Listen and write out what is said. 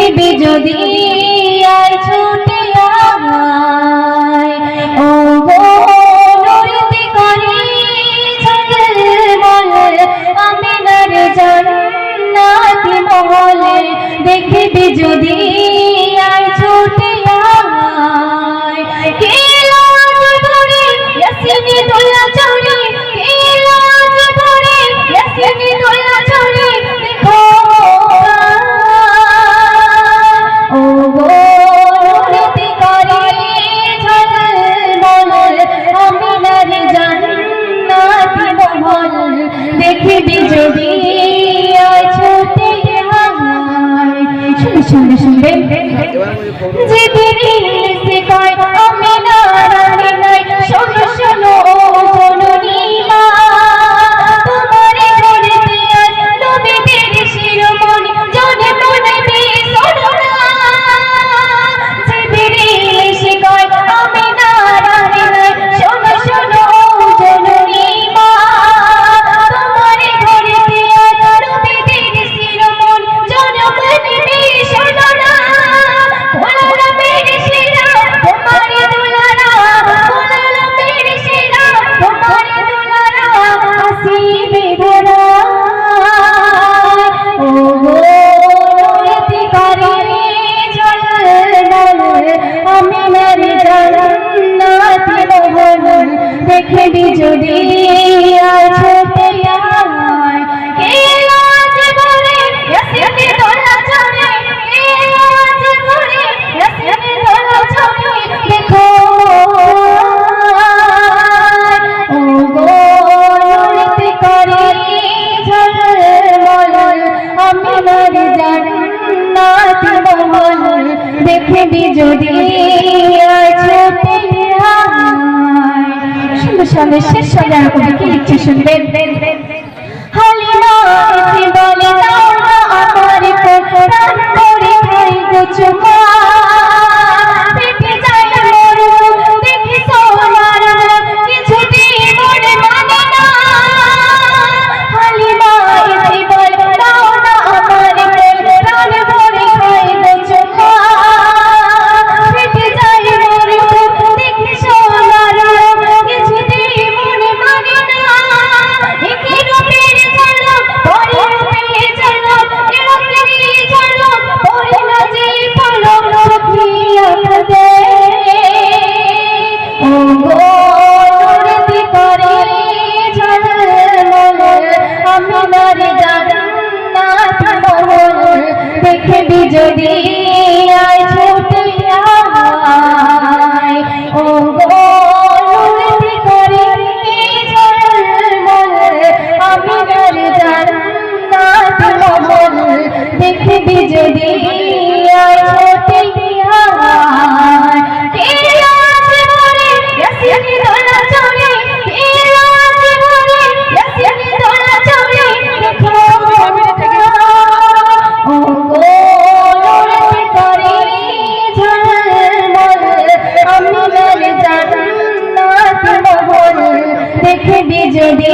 দেখিবি যদি আয় ছুটে আয় ও গো নুরতি করি ঝলমল আমিনার জান্নাতি মহলে দেখিবি যদি আয় ছুটে আয় কে লাজ ভরে ইয়াসিনী দোলা চড়ে কে লাজ ভরে ইয়াসিনী দোলা চড়ে দেখো ও গো নুরতি করি ঝলমল আমিনার জান্নাতি মহল দেখিবি যদি আয় ছুটে আয় শুনবে শুনবে জিবরিল সে কয় আমিনা রানী নাই শোনো শোনো ও জননী মা তোমারে ঘরেতে আজ নবীদের শিরোমণি জনে মনে শোনো না জিবরিল সে কয় আমিনা রানী নাই শোনো শোনো ও জননী মা তোমারে ঘরেতে আজ নবীদের শিরোমণি জনে মনে শোনো না ভোলালা মেরে শিরা তোমারে দুলারা ভোলালা মেরে শিরা তোমারে দুলারা আসিবে ধরা ও গো নুরতি করি ঝলমল আমিনার জান্নাতি মহল দেখিবি যদি আয় ছুটে আয় কে লাজ ভরে ইয়াসিনী দোলা চড়ে কে লাজ ভরে ইয়াসিনী দোলা চড়ে দেখো ও গো নুরতি করি ঝলমল আমিনার জান্নাতি মহল দেখিবি যদি আয় ছুটে আয় সুন্দর সুন্দর শেষ সঙ্গে কবি কি লিখছে শুনবেন হালিমা এসে বলে দাও না আমার প্রাণ করে খাই গো চুমা পেটে যায় মরু দেখি সোনার কিছুতেই মনে মানে না হালিমা এসে বলে দাও না আমার প্রাণ করে খাই গো চুমা পেটে যায় মরু দেখি সোনার কিছুতেই মনে মানে না একে রূপের ঝলক পরে রূপের ঝলক এরকমই ঝলক পরে না যে পলক সখিয়া দে ও গো নুরতি করি ঝলমল আমিনার জান্নাতি মহল দেখিবি যদি আয় ছুটে আয় ও গো নুরতি করি ঝলমল আমিনার জান্নাতি মহল দেখিবি যদি আয় ছুটে আয় কে লাজ ভরে ইয়াসিনী দোলা চড়ে কে লাজ ভরে ইয়াসিনী দোলা চড়ে দেখো ও গো নুরতি করি ঝলমল আমিনার জান্নাতি মহল দেখিবি যদি